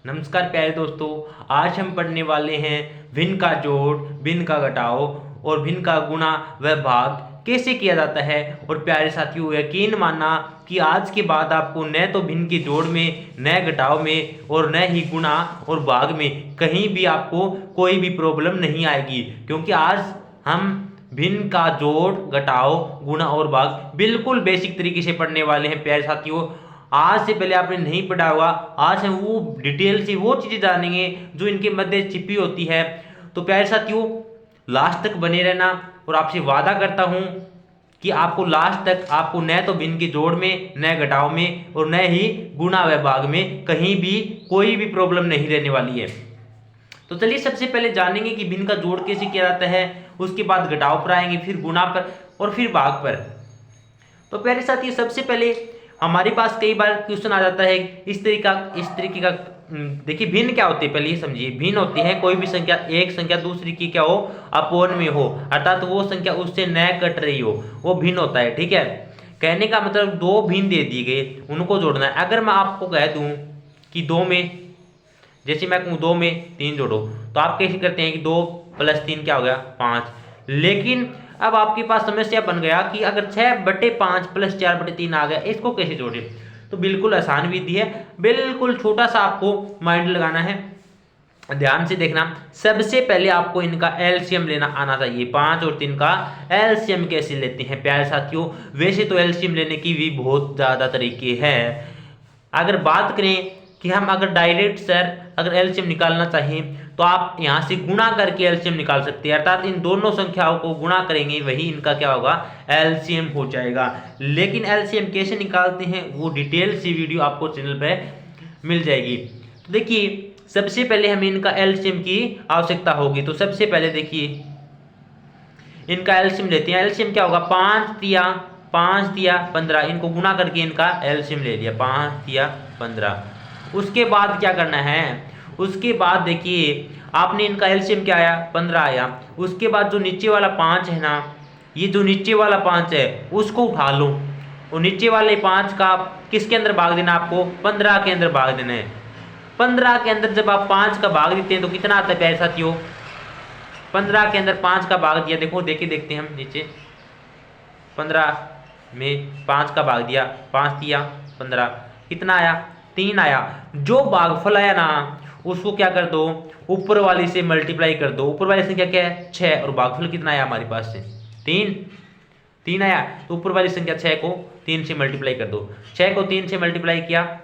नमस्कार प्यारे दोस्तों, आज हम पढ़ने वाले हैं भिन्न का जोड़, भिन्न का घटाव और भिन्न का गुणा व भाग कैसे किया जाता है। और प्यारे साथियों, यकीन मानना कि आज के बाद आपको न तो भिन्न के जोड़ में, न घटाव में और न ही गुणा और भाग में कहीं भी आपको कोई भी प्रॉब्लम नहीं आएगी, क्योंकि आज हम भिन्न का जोड़, घटाव, गुणा और भाग बिल्कुल बेसिक तरीके से पढ़ने वाले हैं। प्यारे साथियों, आज से पहले आपने नहीं पढ़ा होगा, आज हम वो डिटेल से वो चीजें जानेंगे जो इनके मध्य छिपी होती है। तो प्यारे साथियों, लास्ट तक बने रहना और आपसे वादा करता हूं कि आपको लास्ट तक आपको न तो भिन्न के जोड़ में, न घटाव में और न ही गुणा व भाग में कहीं भी कोई भी प्रॉब्लम नहीं रहने वाली है। तो चलिए सबसे पहले जानेंगे कि भिन्न का जोड़ कैसे किया जाता है, उसके बाद घटाव पर आएंगे, फिर गुणा पर और फिर भाग पर। तो प्यारे साथियों, सबसे पहले हमारे पास कई बार क्वेश्चन आ जाता है इस तरीके का। देखिए भिन्न क्या होती है, पहले ये समझिए। भिन्न होती है कोई भी संख्या, एक संख्या दूसरी की क्या हो, अपोन में हो, अर्थात वो संख्या उससे न कट रही हो, वो भिन्न होता है। ठीक है, कहने का मतलब दो भिन्न दे दिए गए, उनको जोड़ना है। अगर मैं आपको कह दूं कि दो में, जैसे मैं कहूँ 2 में 3 जोड़ो, तो आप कैसे करते हैं कि 2 + 3 क्या हो गया, 5। लेकिन अब आपके पास समस्या बन गया कि अगर 6/5 + 4/3 आ गया, इसको कैसे जोड़े। तो बिल्कुल आसान विधि है, बिल्कुल छोटा सा आपको माइंड लगाना है। ध्यान से देखना, सबसे पहले आपको इनका एलसीएम लेना आना चाहिए। 5 और 3 का एलसीएम कैसे लेते हैं प्यारे साथियों। वैसे तो एलसीएम लेने की भी बहुत ज़्यादा तरीके हैं। अगर बात करें कि हम अगर डायरेक्ट अगर एलसीएम निकालना चाहिए, तो आप यहां से गुणा करके एलसीएम निकाल सकते हैं, अर्थात इन दोनों संख्याओं को गुणा करेंगे, वही इनका क्या होगा, एलसीएम हो जाएगा। लेकिन एलसीएम कैसे निकालते हैं वो डिटेल सी वीडियो आपको चैनल पे मिल जाएगी। तो देखिए सबसे पहले हमें इनका एलसीएम की आवश्यकता होगी। तो सबसे पहले देखिए इनका एलसीएम लेते हैं। एलसीएम क्या होगा, 5 तिया 15, इनको गुणा करके इनका एलसीएम ले लिया, 5 तिया 15। उसके बाद क्या करना है, उसके बाद देखिए आपने इनका एलसीएम क्या आया, 15 आया। उसके बाद जो नीचे वाला 5 है ना, ये जो नीचे वाला 5 है उसको उठा लो, और नीचे वाले 5 का किसके अंदर भाग देना, आपको 15 के अंदर भाग देना है। 15 के अंदर जब आप 5 का भाग देते हैं तो कितना आता है प्यारे साथियों, 15 के अंदर 5 का भाग दिया, देखो देखते हैं हम नीचे, 15 में 5 का भाग दिया, 5 तिया 15, कितना आया, 3 आया। जो भागफल आया ना उसको क्या कर दो, ऊपर वाली से मल्टीप्लाई कर दो। ऊपर वाली संख्या क्या है, 6, और भागफल कितना आया हमारे पास से, 3 आया। तो ऊपर वाली संख्या 6 को 3 से मल्टीप्लाई कर दो। 6 को 3 से मल्टीप्लाई किया,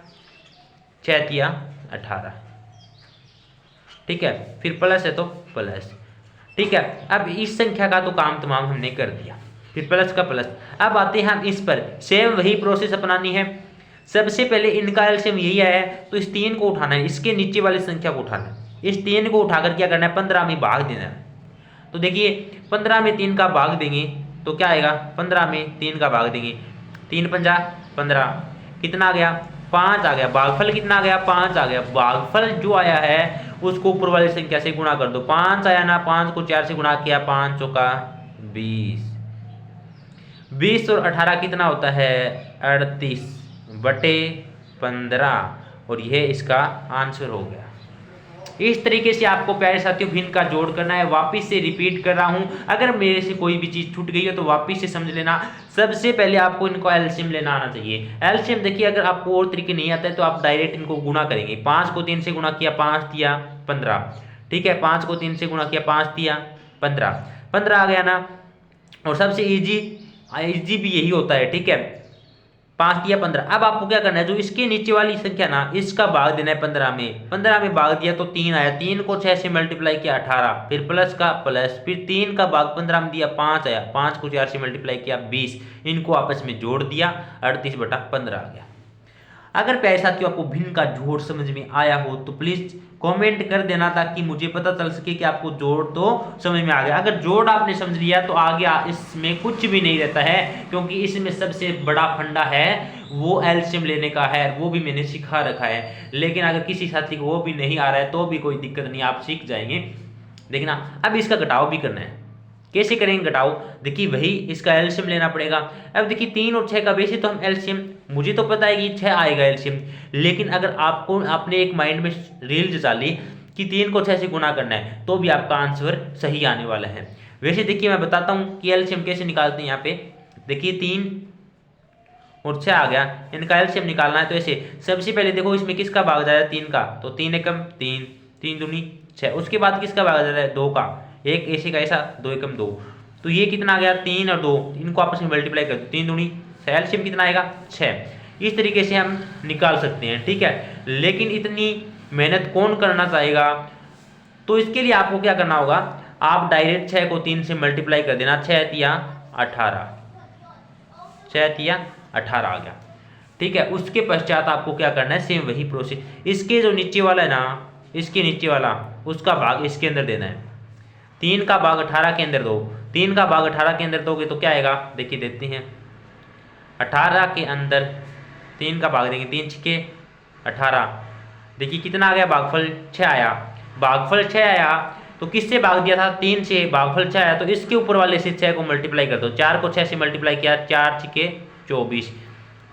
6 तिया 18। ठीक है, फिर प्लस है तो प्लस। ठीक है, अब इस संख्या का तो काम तमाम हमने कर दिया, फिर प्लस का प्लस। अब आते हैं हम इस पर, सेम वही प्रोसेस अपनानी है। सबसे पहले इनका एलसीएम यही है, तो इस 3 को उठाना है, इसके नीचे वाली संख्या को उठाना है। इस 3 को उठाकर क्या करना है, 15 में भाग देना है। तो देखिए 15 में 3 का भाग देंगे तो क्या आएगा, 15 में 3 का भाग देंगे, 3 पंजा 15, कितना आ गया, 5 आ गया। भागफल कितना आ गया, 5 आ गया। भागफल जो आया है उसको ऊपर वाली संख्या से गुणा कर दो। 5 आया ना, 5 को 4 से गुणा किया, 5 चौका 20, 20 और 18 कितना होता है, 38/15, और यह इसका आंसर हो गया। इस तरीके से आपको प्यारे साथियों भिन्न का जोड़ करना है। वापिस से रिपीट कर रहा हूं, अगर मेरे से कोई भी चीज छूट गई है तो वापिस से समझ लेना। सबसे पहले आपको इनको एलसीएम लेना आना चाहिए। एलसीएम देखिए, अगर आपको और तरीके नहीं आता है तो आप डायरेक्ट इनको गुणा करेंगे। 5 को 3 से गुणा किया, 5 तिया 15। ठीक है, 5 को 3 से गुणा किया, 5 तिया 15, 15 आ गया ना। और सबसे इजी भी यही होता है। ठीक है, 5 तिया 15। अब आपको क्या करना है, जो इसके नीचे वाली संख्या ना, इसका भाग देना है 15 में। 15 में भाग दिया तो 3 आया, 3 को 6 से मल्टीप्लाई किया, 18, फिर प्लस का प्लस, फिर 3 का भाग 15 में दिया, 5 आया, 5 को 4 से मल्टीप्लाई किया, 20, इनको आपस में जोड़ दिया, 38/15 आ गया। अगर प्यारे साथियों आपको भिन्न का जोड़ समझ में आया हो तो प्लीज कमेंट कर देना, ताकि मुझे पता चल सके कि आपको जोड़ तो समझ में आ गया। अगर जोड़ आपने समझ लिया तो आगे इसमें कुछ भी नहीं रहता है, क्योंकि इसमें सबसे बड़ा फंडा है वो एलसीएम लेने का है, वो भी मैंने सिखा रखा है। लेकिन अगर किसी साथी को वो भी नहीं आ रहा है तो भी कोई दिक्कत नहीं, आप सीख जाएंगे। देखना, अब इसका घटाव भी करना है। कैसे करेंगे घटाओ? देखिए वही इसका एलसीएम लेना पड़ेगा। अब देखिए 3 और 6 का वैसे तो हम एलसीएम, मुझे तो पता है कि 6 आएगा एलसीएम, लेकिन अगर आपने एक माइंड में रील जचा ली कि 3 को 6 से गुना करना है तो भी आपका आंसर सही आने वाला है। वैसे देखिए मैं बताता हूँ कि एलसीएम कैसे निकालते हैं। यहाँ पे देखिए 3 और 6 आ गया, इनका एलसीएम निकालना है। तो ऐसे सबसे पहले देखो इसमें किसका भाग जा रहा है? 3 का, तो 3 एकम 3, 3 दूनी 6। उसके बाद किसका भाग जा रहा है? 2 का, एक ऐसे का ऐसा, 2 एकम 2। तो ये कितना आ गया? 3 और 2, इनको आपस में मल्टीप्लाई कर दो, 3 दूनी 6, एलसीएम कितना आएगा? 6। इस तरीके से हम निकाल सकते हैं, ठीक है। लेकिन इतनी मेहनत कौन करना चाहेगा? तो इसके लिए आपको क्या करना होगा, आप डायरेक्ट 6 को 3 से मल्टीप्लाई कर देना। 6 तिया 18, 6 तिया 18 आ गया, ठीक है। उसके पश्चात आपको क्या करना है? सेम वही प्रोसेस, इसके जो नीचे वाला है ना, इसके नीचे वाला, उसका भाग इसके अंदर देना है। 3 का भाग 18 के अंदर दो, 3 का भाग 18 के अंदर दोगे तो क्या आएगा? देखिए देते हैं, 18 के अंदर 3 का भाग देंगे, 3 छके 18, देखिए कितना आ गया? भागफल 6 आया। भागफल 6 आया तो किससे भाग दिया था? 3 से। भागफल 6 आया तो इसके ऊपर वाले से 6 को मल्टीप्लाई कर दो। 4 को 6 से मल्टीप्लाई किया, 4 छके 24,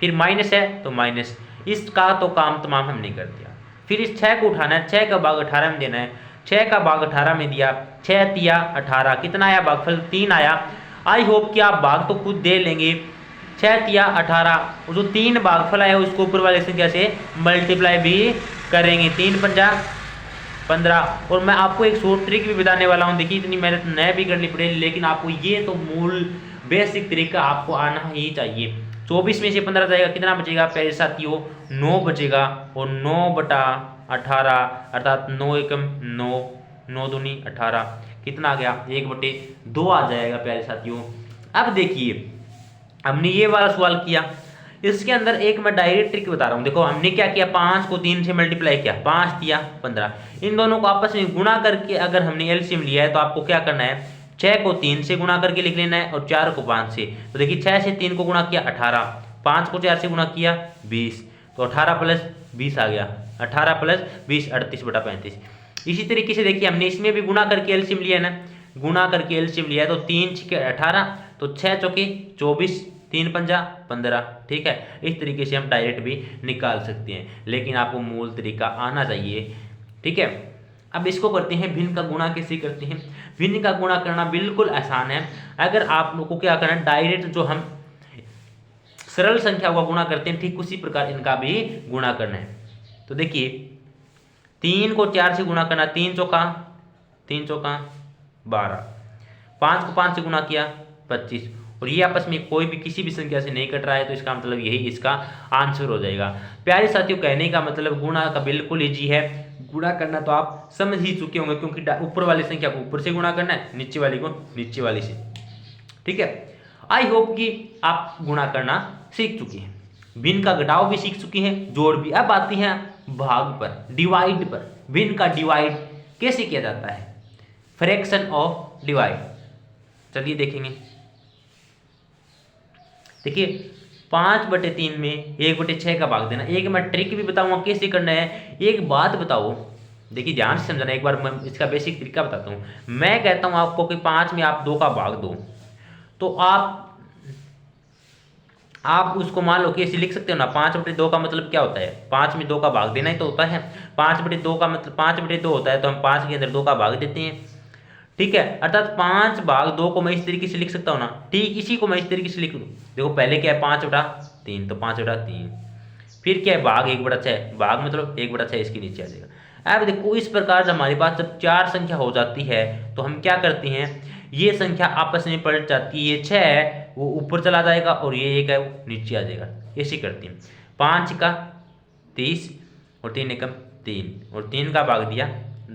फिर माइनस है तो माइनस, इसका तो काम तमाम हमने कर दिया। फिर इस 6 को उठाना है, 6 का भाग 18 में देना है। 6 का भाग 18 में दिया, 6 तिया 18, कितना आया? भागफल 3 आया। आई होप कि आप भाग तो खुद दे लेंगे। 6 तिया 18, जो 3 भागफल आया उसको ऊपर वाले संख्या से मल्टीप्लाई भी करेंगे। 3 पंजा 15। और मैं आपको एक शॉर्ट ट्रिक भी बताने वाला हूँ। देखिए इतनी मेहनत न भी करनी पड़ेगी, लेकिन आपको ये तो मूल बेसिक तरीका आपको आना ही चाहिए। 24 में से 15 जाएगा, कितना बचेगा प्यारे साथियों? 9 बचेगा। और 9 बटा 18 अर्थात 9 एकम 9, 9 दूनी 18, कितना आ गया? 1/2 आ जाएगा प्यारे साथियों। अब देखिए हमने ये वाला सवाल किया, इसके अंदर एक मैं डायरेक्ट ट्रिक बता रहा हूँ। देखो हमने क्या किया, 5 को 3 से मल्टीप्लाई किया, 5 तिया 15, इन दोनों को आपस में गुणा करके अगर हमने एलसीएम लिया है तो आपको क्या करना है? 6 को 3 से गुणा करके लिख लेना है और 4 को 5 से। तो देखिए 6 से 3 को गुणा किया 18, 5 को 4 से गुणा किया 20, तो 18 प्लस 20 आ गया, 18 प्लस 20 38/35। इसी तरीके से देखिए हमने इसमें भी गुणा करके एलसीएम लिया है ना, गुणा करके एलसीएम लिया है तो 3 छके 18, तो 6 चौके 24, 3 पंजा 15, ठीक है। इस तरीके से हम डायरेक्ट भी निकाल सकते हैं, लेकिन आपको मूल तरीका आना चाहिए, ठीक है। अब इसको करते हैं, भिन्न का गुणा कैसे करते हैं? भिन्न का गुणा करना बिल्कुल आसान है। अगर आप लोगों को क्या करना है, डायरेक्ट जो हम सरल संख्या का गुणा करते हैं ठीक उसी प्रकार इनका भी गुणा करना है। तो देखिए 3 को 4 से गुणा करना, 3 चौका 12, 5 को 5 से गुणा किया 25, और ये आपस में कोई भी किसी भी संख्या से नहीं कट रहा है, तो इसका मतलब यही इसका आंसर हो जाएगा। प्यारे साथियों कहने का मतलब गुणा का बिल्कुल इजी है। गुणा करना तो आप समझ ही चुके होंगे, क्योंकि ऊपर वाली संख्या को ऊपर से गुणा करना है, नीचे वाली को नीचे वाली से, ठीक है। आई होप कि आप गुणा करना सीख चुके हैं, भिन्न का घटाव भी सीख चुके हैं, जोड़ भी। अब आती हैं भाग पर, डिवाइड पर। भिन्न का डिवाइड कैसे किया जाता है? फ्रैक्शन ऑफ डिवाइड, चलिए देखेंगे। देखिए 5/3 में 1/6 का भाग देना। एक मैं ट्रिक भी बताऊंगा कैसे करना है। एक बात बताओ, देखिए ध्यान से समझना, एक बार मैं इसका बेसिक तरीका बताता हूँ। मैं कहता हूँ आपको कि 5 में आप 2 का भाग दो, तो आप उसको मान लो कि ऐसे लिख सकते हो ना, 5/2 का मतलब क्या होता है? 5 में 2 का भाग देना ही तो होता है। 5/2 का मतलब 5/2 होता है, तो हम 5 के अंदर 2 का भाग देते हैं, ठीक है। अर्थात 5/2 को मैं इस तरीके से लिख सकता हूँ ना, ठीक इसी को मैं इस तरीके से लिख लूँ। देखो पहले क्या है 5/3, तो 5/3, फिर क्या है भाग 1/6, भाग मतलब 1/6 इसके नीचे आ जाएगा। अब देखो इस प्रकार से हमारे पास जब 4 संख्या हो जाती है तो हम क्या करते हैं, ये संख्या आपस में पलट जाती है। ये 6 है वो ऊपर चला जाएगा और ये 1 है वो नीचे आ जाएगा, ऐसे करते हैं। 5 का 30 और 3 एकम 3, और 3 का भाग दिया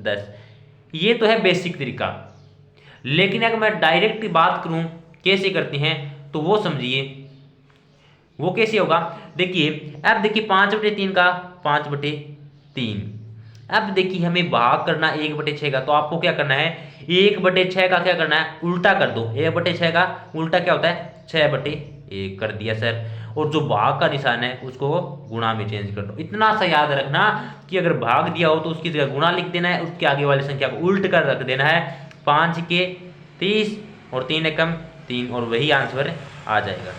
10। ये तो है बेसिक तरीका, लेकिन अगर मैं डायरेक्ट बात करूं कैसे करते हैं तो वो समझिए, वो कैसे होगा। देखिए अब देखिए 5/3 का 5/3। अब देखिए हमें भाग करना 1/6 का, तो आपको क्या करना है, 1/6 का क्या करना है, उल्टा कर दो। 1/6 का उल्टा क्या होता है, 6/1 कर दिया सर। और जो भाग का निशान है उसको गुणा में चेंज कर दो। इतना सा याद रखना कि अगर भाग दिया हो तो उसकी जगह गुणा लिख देना है, उसके आगे वाली संख्या को उल्ट कर रख देना है। 5 के 30 और 3 एकम 3 और वही आंसर आ जाएगा।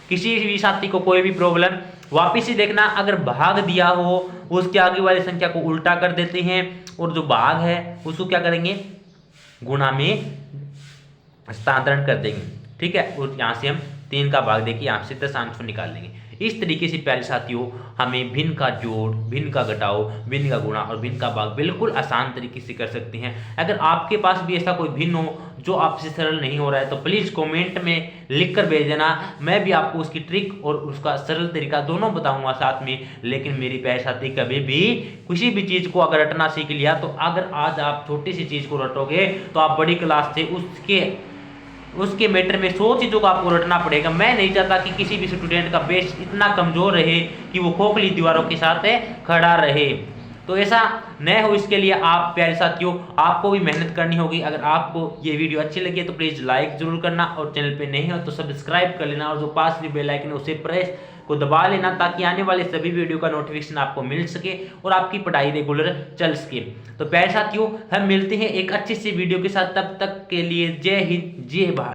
किसी भी साथी को कोई भी प्रॉब्लम वापिस से देखना, अगर भाग दिया हो उसके आगे वाली संख्या को उल्टा कर देते हैं और जो भाग है उसको क्या करेंगे, गुणा में हस्तांतरण कर देंगे, ठीक है। और यहाँ से हम 3 का भाग देके यहाँ से 10 आंसर निकाल लेंगे। इस तरीके से प्यारे साथियों हमें भिन्न का जोड़, भिन्न का घटाव, भिन्न का गुणा और भिन्न का भाग बिल्कुल आसान तरीके से कर सकते हैं। अगर आपके पास भी ऐसा कोई भिन्न हो जो आपसे सरल नहीं हो रहा है तो प्लीज़ कमेंट में लिख कर भेज देना, मैं भी आपको उसकी ट्रिक और उसका सरल तरीका दोनों बताऊंगा साथ में। लेकिन मेरी प्यारे साथी कभी भी किसी भी चीज़ को अगर रटना सीख लिया तो अगर आज आप छोटी सी चीज़ को रटोगे तो आप बड़ी क्लास से उसके मैटर में 100 चीज़ों को आपको रटना पड़ेगा। मैं नहीं चाहता कि किसी भी स्टूडेंट का बेस इतना कमज़ोर रहे कि वो खोखली दीवारों के साथ खड़ा रहे। तो ऐसा न हो, इसके लिए आप प्यारे साथियों आपको भी मेहनत करनी होगी। अगर आपको ये वीडियो अच्छी लगी तो प्लीज़ लाइक जरूर करना और चैनल पे नहीं हो तो सब्सक्राइब कर लेना और जो पास भी बेल आइकन है उसे प्रेस को दबा लेना ताकि आने वाले सभी वीडियो का नोटिफिकेशन आपको मिल सके और आपकी पढ़ाई रेगुलर चल सके। तो प्यारे साथियों हम मिलते हैं एक अच्छी सी वीडियो के साथ, तब तक के लिए जय हिंद जय भारत।